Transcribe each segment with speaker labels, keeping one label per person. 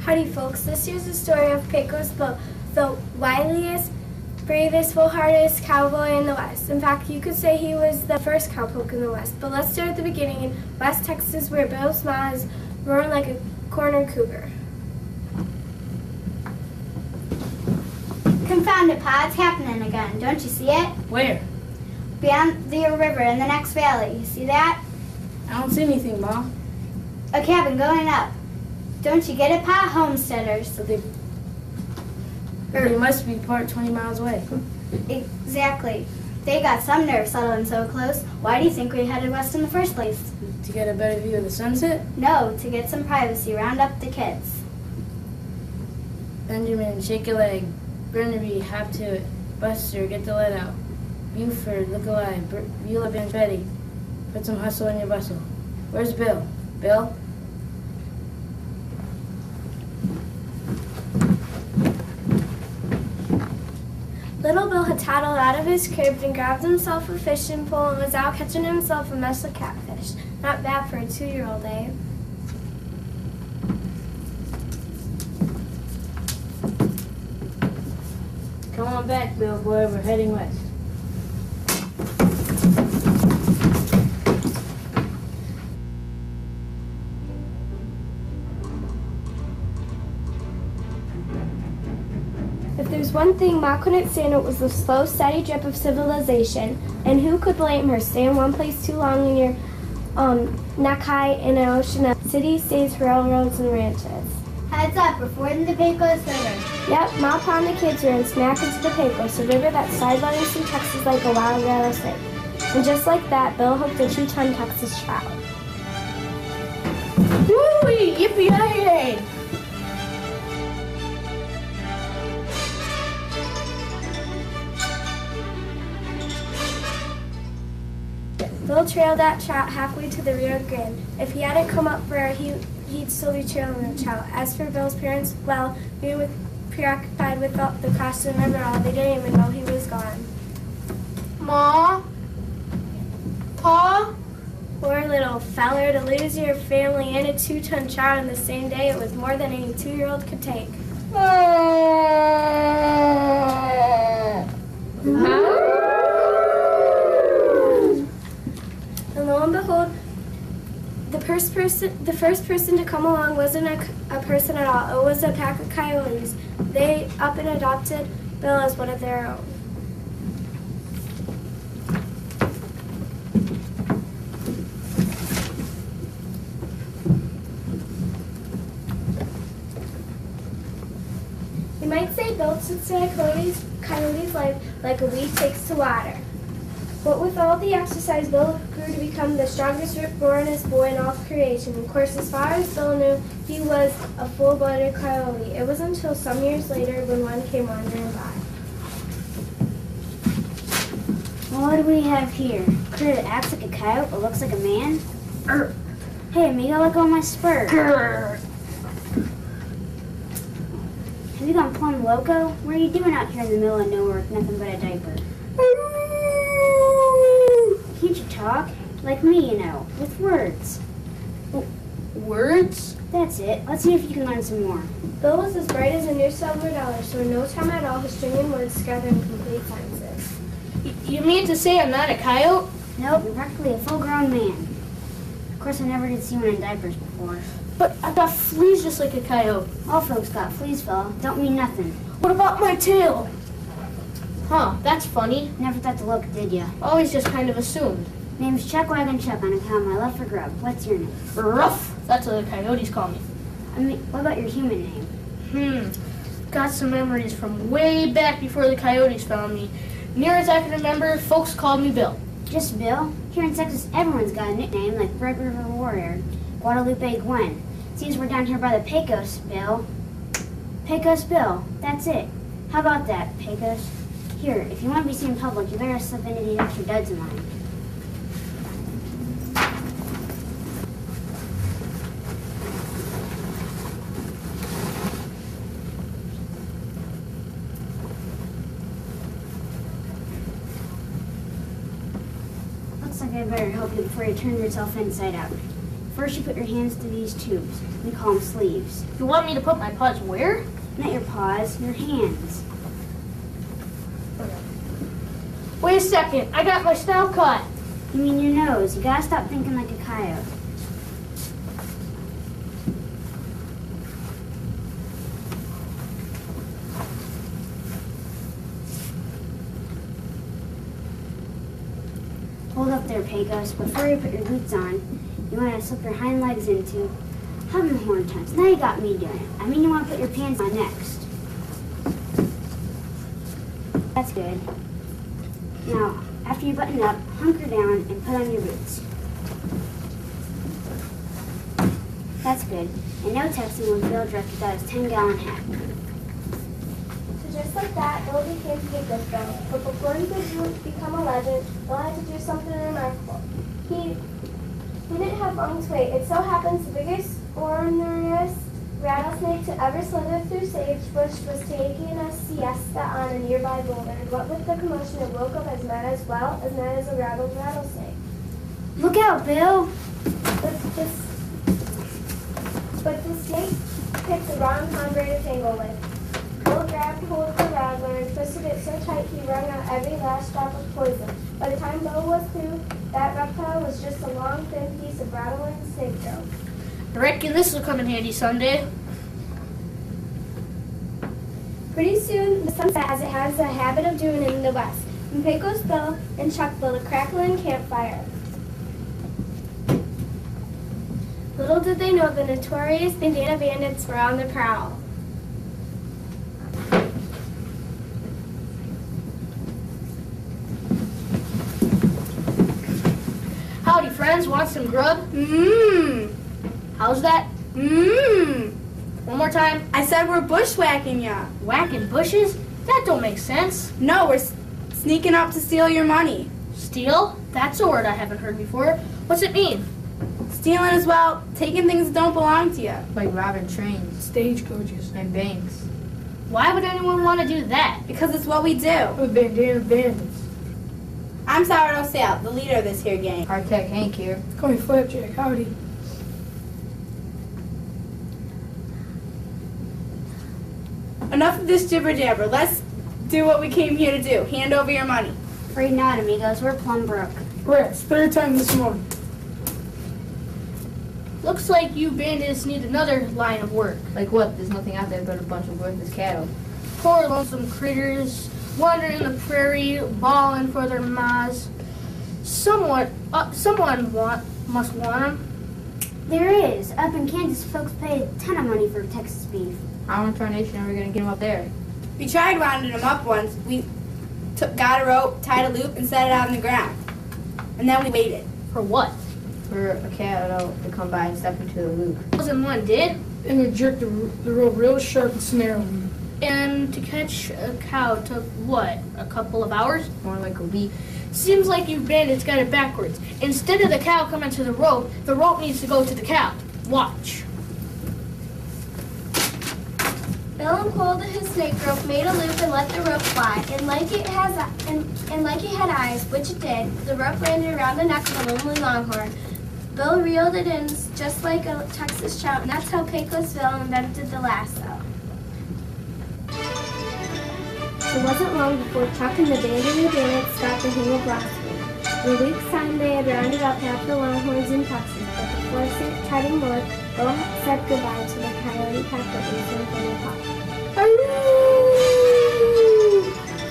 Speaker 1: Howdy folks, this here's the story of Pecos Bill, the wiliest, bravest, full-hearted cowboy in the West. In fact, you could say he was the first cowpoke in the West. But let's start at the beginning in West Texas, where Bill's mom is roaring like a cornered cougar.
Speaker 2: Confound it, Pa, it's happening again. Don't you see it?
Speaker 3: Where?
Speaker 2: Beyond the river in the next valley. You see that?
Speaker 3: I don't see anything, Mom.
Speaker 2: A cabin going up. Don't you get it, Pa? Homesteaders.
Speaker 3: But they must be part 20 miles away.
Speaker 2: Exactly. They got some nerve settling so close. Why do you think we headed west in the first place?
Speaker 3: To get a better view of the sunset?
Speaker 2: No, to get some privacy. Round up the kids.
Speaker 3: Benjamin, shake a leg. Burnaby, hop to it. Buster, get the lead out. Buford, look alive. Beulah, bench ready. Put some hustle in your bustle. Where's Bill? Bill?
Speaker 1: Little Bill had toddled out of his crib and grabbed himself a fishing pole and was out catching himself a mess of catfish. Not bad for a 2-year-old, eh?
Speaker 3: Come on back, Bill boy. We're heading west.
Speaker 1: If there's one thing Ma couldn't stand, it was the slow, steady drip of civilization. And who could blame her? Stay in one place too long and you're neck high in an ocean of cities, states, railroads, and ranches.
Speaker 2: Heads up, we're fording the Pecos River.
Speaker 1: Yep, Ma, Pa, and the kids ran smack into the Pecos, a river that sidelining through Texas like a wild rattlesnake. And just like that, Bill hooked a 2-ton Texas trout.
Speaker 3: Woo-wee! Yippee-yay!
Speaker 1: Bill trailed that trout halfway to the Rio Grande. If he hadn't come up for it, he'd still be trailing the trout. As for Bill's parents, well, being preoccupied with the cross and river all, they didn't even know he was gone.
Speaker 3: Ma? Pa?
Speaker 1: Poor little feller, to lose your family and a 2-ton trout in the same day, it was more than any 2-year-old could take. And lo and behold, the first person to come along wasn't a person at all. It was a pack of coyotes. They up and adopted Bill as one of their own. You might say Bill took to a coyote's life like a weed takes to water. But with all the exercise, Bill grew to become the strongest, rip-roaringest boy in all of creation. Of course, as far as Bill knew, he was a full-blooded coyote. It was until some years later when one came wandering by.
Speaker 4: Well, what do we have here? Critter that acts like a coyote but looks like a man? Hey, amigo, let go of my spur. Have you gone plumb loco? What are you doing out here in the middle of nowhere with nothing but a diaper? Can't you talk? Like me, you know, with words.
Speaker 3: Words?
Speaker 4: That's it. Let's see if you can learn some more.
Speaker 1: Bill was as bright as a new silver dollar, so in no time at all, his stringing words together in complete sentences.
Speaker 3: You mean to say I'm not a coyote?
Speaker 4: Nope, you're practically a full-grown man. Of course, I never did see one in diapers before.
Speaker 3: But I've got fleas just like a coyote.
Speaker 4: All folks got fleas, fella. Don't mean nothing.
Speaker 3: What about my tail? Huh, that's funny.
Speaker 4: Never thought to look, did ya?
Speaker 3: Always just kind of assumed.
Speaker 4: Name's Chuck Wagon Chuck on account of my love for grub. What's your name?
Speaker 3: Ruff! That's what the coyotes call me.
Speaker 4: I mean, what about your human name?
Speaker 3: Got some memories from way back before the coyotes found me. Near as I can remember, folks called me Bill.
Speaker 4: Just Bill? Here in Texas, everyone's got a nickname like Red River Warrior, Guadalupe Gwen. Seems we're down here by the Pecos, Bill. Pecos Bill, that's it. How about that, Pecos? Here, if you want to be seen in public, you better slip into these extra duds of mine. Looks like I better help you before you turn yourself inside out. First, you put your hands through these tubes. We call them sleeves.
Speaker 5: You want me to put my paws where?
Speaker 4: Not your paws, your hands.
Speaker 5: Wait a second, I got my snout cut.
Speaker 4: You mean your nose. You gotta stop thinking like a coyote. Hold up there, Pecos. Before you put your boots on, you want to slip your hind legs into humming horn tones. Now you got me doing it. I mean, you want to put your pants on next. That's good. Now, after you button up, hunker down and put on your boots. That's good. And no texting when Bill directed that his 10-gallon hat.
Speaker 1: So just like that, Bill became Pecos Bill. But before he could become a legend, Bill had to do something remarkable. He didn't have long to wait. It so happens the biggest, orneriest rattlesnake to ever slither through sagebrush was taking a siesta on a nearby boulder. And what with the commotion, it woke up as mad as a rattled rattlesnake.
Speaker 4: Look out, Bill!
Speaker 1: But the snake picked the wrong hombre to tangle with. Bill grabbed hold of the rattler and twisted it so tight he wrung out every last drop of poison. By the time Bill was through, that reptile was just a long, thin piece of rattling snake dough.
Speaker 5: I reckon this will come in handy someday.
Speaker 1: Pretty soon, the sun set as it has a habit of doing in the west, and Pecos Bill and Chuck built a crackling campfire. Little did they know the notorious bandana bandits were on the prowl.
Speaker 5: Howdy, friends. Want some grub?
Speaker 6: Mmm.
Speaker 5: How's that?
Speaker 6: Mmm.
Speaker 5: One more time.
Speaker 6: I said we're bushwhacking ya.
Speaker 5: Whacking bushes? That don't make sense.
Speaker 6: No, we're sneaking up to steal your money.
Speaker 5: Steal? That's a word I haven't heard before. What's it mean?
Speaker 6: Stealing as well, taking things that don't belong to you.
Speaker 7: Like robbing trains,
Speaker 8: Stagecoaches.
Speaker 7: and banks.
Speaker 5: Why would anyone want to do that?
Speaker 6: Because it's what we do.
Speaker 8: With bandana bandits.
Speaker 6: I'm Sourdough Sal, the leader of this here gang.
Speaker 7: Hardtack Hank here.
Speaker 8: Call me Flapjack. Howdy.
Speaker 6: Enough of this jibber jabber. Let's do what we came here to do. Hand over your money.
Speaker 4: Afraid not, amigos. We're plumb broke.
Speaker 8: Rats, third time this morning.
Speaker 5: Looks like you bandits need another line of work.
Speaker 7: Like what? There's nothing out there but a bunch of worthless cattle.
Speaker 5: Poor lonesome critters, wandering the prairie, bawling for their ma's. Someone must want them.
Speaker 4: There is. Up in Kansas, folks pay a ton of money for Texas beef.
Speaker 7: How in tarnation are we gonna get them up there?
Speaker 6: We tried rounding them up once. We got a rope, tied a loop, and set it out on the ground. And then we waited.
Speaker 5: For what?
Speaker 7: For a cattle to come by and step into the loop.
Speaker 5: Wasn't one did?
Speaker 8: And we jerked the rope real sharp and snare them.
Speaker 5: And to catch a cow took what? A couple of hours?
Speaker 7: More like a week.
Speaker 5: Seems like you bandits got it backwards. Instead of the cow coming to the rope needs to go to the cow. Watch.
Speaker 1: Bill uncoiled his snake rope, made a loop, and let the rope fly. And like it had eyes, which it did, the rope landed around the neck of a lonely longhorn. Bill reeled it in just like a Texas trout, and that's how Pecos Bill invented the lasso. It wasn't long before Chuck and the bandits stopped to hang a block. In a week's time, they had rounded up half the longhorns in Texas, but before heading north, Bill said goodbye to the coyote pack that was in the park.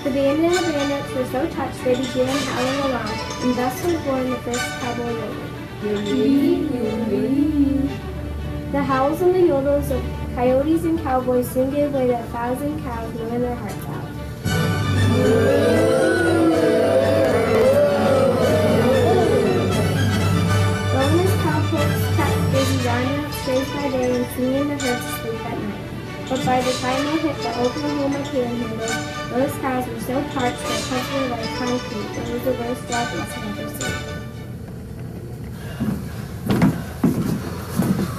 Speaker 1: The bandits were so touched they began howling along, and thus was born the first cowboy yodel. The howls and the yodels of coyotes and cowboys soon gave way to 1,000 cows moving their hearts out. Bill and his cowpokes kept busy rounding up strays by day and singing the herd to sleep at night. But by the time they hit the Oklahoma panhandle, those cows were so parched their cuts were like concrete. It was the worst death it's ever seen.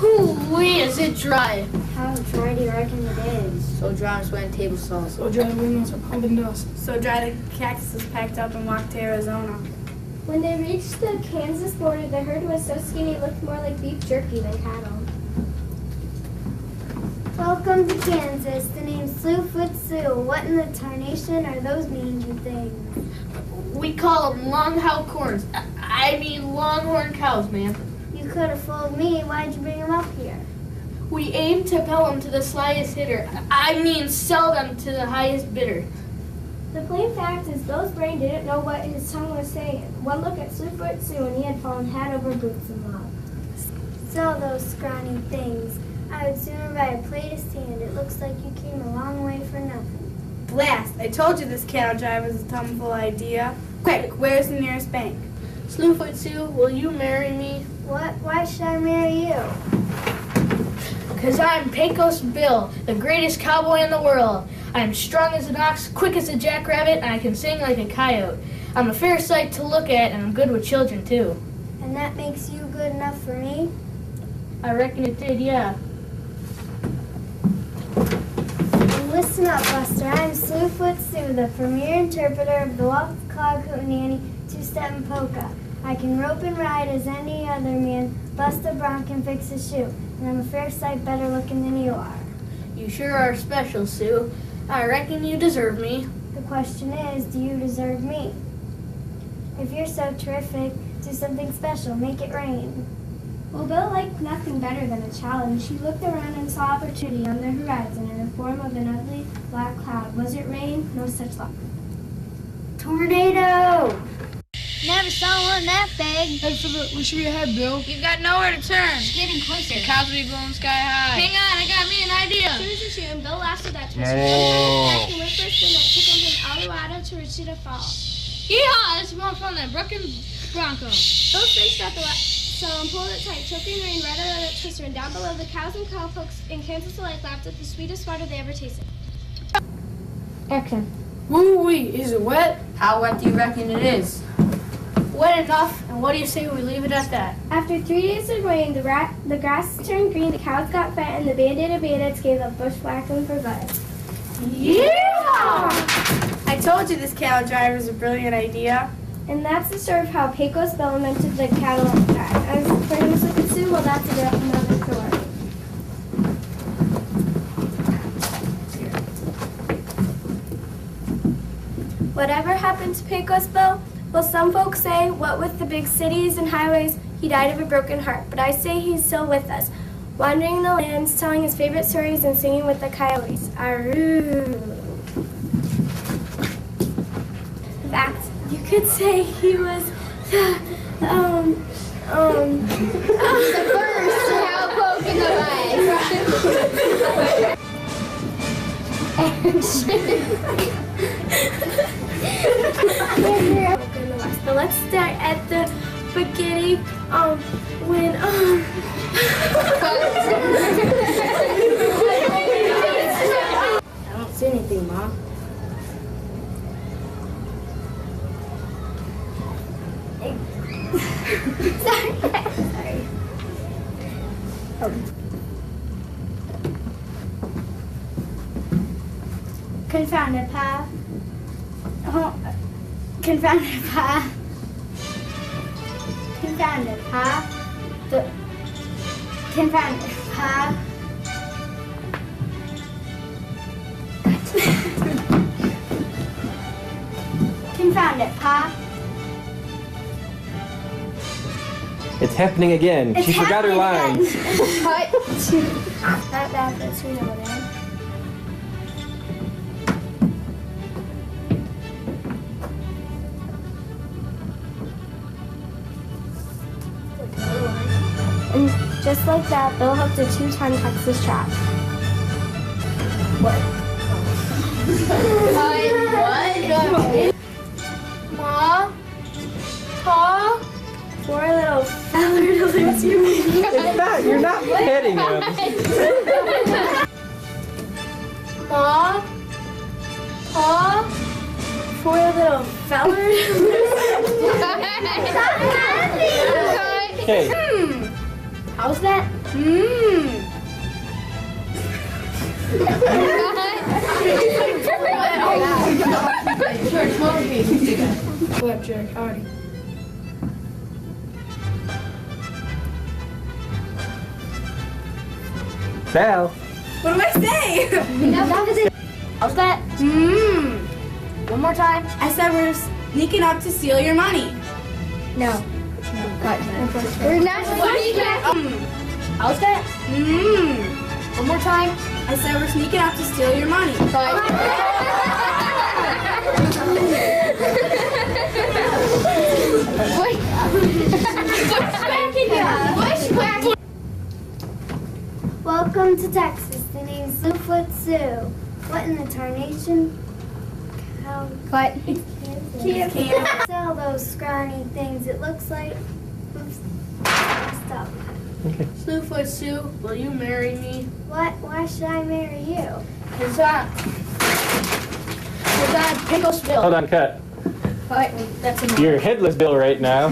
Speaker 5: Whoo-wee, is it dry?
Speaker 4: How dry do you reckon it is?
Speaker 7: So dry I'm sweating table salt.
Speaker 8: So dry the windmills are pumping dust.
Speaker 6: So dry the cactus was packed up and walked to Arizona.
Speaker 1: When they reached the Kansas border, the herd was so skinny it looked more like beef jerky than cattle.
Speaker 2: Welcome to Kansas. The name's Slewfoot Sioux. What in the tarnation are those mean things?
Speaker 5: We call them longhorn longhorn cows, ma'am.
Speaker 2: You could have fooled me. Why'd you bring them up here?
Speaker 5: We aim to pell them to the slyest hitter. Sell them to the highest bidder.
Speaker 1: The plain fact is Bill's brain didn't know what his tongue was saying. One look at Slewfoot Sioux and he had fallen head over boots in love.
Speaker 2: Sell those scrawny things. I would sooner buy a plate of sand. It looks like you came a long way for nothing.
Speaker 6: Blast! I told you this cattle drive was a tumble idea. Quick, where's the nearest bank?
Speaker 5: Slewfoot Sioux, will you marry me?
Speaker 2: What? Why should I marry you?
Speaker 5: Because I'm Pecos Bill, the greatest cowboy in the world. I'm strong as an ox, quick as a jackrabbit, and I can sing like a coyote. I'm a fair sight to look at, and I'm good with children, too.
Speaker 2: And that makes you good enough for me?
Speaker 5: I reckon it did, yeah.
Speaker 2: Listen up, Buster. I'm Slewfoot Sioux, the premier interpreter of the walk, clog, hootenanny, two-step, and polka. I can rope and ride as any other man. Bust a bronc and fix a shoe. And I'm a fair sight better looking than you are.
Speaker 5: You sure are special, Sue. I reckon you deserve me.
Speaker 2: The question is, do you deserve me? If you're so terrific, do something special. Make it rain.
Speaker 1: Well, Bill liked nothing better than a challenge. He looked around and saw opportunity on the horizon in the form of an ugly black cloud. Was it rain? No such luck.
Speaker 2: Tornado! Never saw one that big.
Speaker 8: Head for the, we should be ahead, Bill.
Speaker 3: You've got nowhere to turn.
Speaker 4: It's getting closer.
Speaker 3: The cows will be blowing sky high.
Speaker 5: Hang on, I got me an idea.
Speaker 1: As soon as he shoot him, Bill laughed at that twist. Back and went for a spin that took him from Alvarado to Wichita Falls.
Speaker 5: Yeehaw, this is more fun than Brook and Bronco.
Speaker 1: Bill spaced out the so and pulled it tight, choking rain right out of that twister, and down below the cows and cowpokes in Kansas alike laughed at the sweetest water they ever tasted.
Speaker 5: Action.
Speaker 8: Woo-wee, is it wet?
Speaker 3: How wet do you reckon it is?
Speaker 5: Wet enough, and what do you say we leave it at that?
Speaker 1: After 3 days of rain, the grass turned green, the cows got fat, and the bandit bandits gave up bushwhacking for good.
Speaker 5: Yeah!
Speaker 6: I told you this cattle drive was a brilliant idea.
Speaker 1: And that's the story of how Pecos Bill invented the Cadillac drive. As for Mrs. Sue, well, that's another story. Whatever happened to Pecos Bill? Well, some folks say, what with the big cities and highways, he died of a broken heart. But I say he's still with us, wandering the lands, telling his favorite stories and singing with the coyotes. Aroo! In fact, you could say he was the
Speaker 2: First cowpoke in the
Speaker 1: But let's start at the beginning. When
Speaker 3: I don't see anything, Mom.
Speaker 2: Sorry. Confounded, Pa. Oh, confounded, Pa. Confounded, Pa. Confounded, Pa. Confounded, Pa.
Speaker 9: It's happening again.
Speaker 2: It's
Speaker 9: She forgot her
Speaker 2: happening
Speaker 9: lines.
Speaker 2: again.
Speaker 1: Not bad, but we know that. And just like that, Bill hooked a 2-ton Texas trap.
Speaker 5: What? Ma? Pa?
Speaker 1: Poor little feller to lose you.
Speaker 9: It's not. You're not petting him.
Speaker 5: Ma? Pa?
Speaker 1: Poor little feller.
Speaker 9: Okay.
Speaker 5: How's that?
Speaker 8: Flapjack, howdy.
Speaker 9: Sal.
Speaker 6: What do I say?
Speaker 5: How's that? One more time.
Speaker 6: I said we're sneaking up to steal your money.
Speaker 2: No.
Speaker 5: We're not How's that? One more time.
Speaker 6: I said we're sneaking up to steal your money.
Speaker 2: Welcome to Texas. The name's Slewfoot Sue. What in the tarnation?
Speaker 7: Cut.
Speaker 2: Can't sell those scrawny things. It looks like. Oops. Messed up.
Speaker 5: Slewfoot Sue, will you marry me?
Speaker 2: What? Why should I marry you?
Speaker 5: Cause I'm Pecos Bill.
Speaker 9: Hold on, cut.
Speaker 5: That's enough.
Speaker 9: You're headless Bill right now.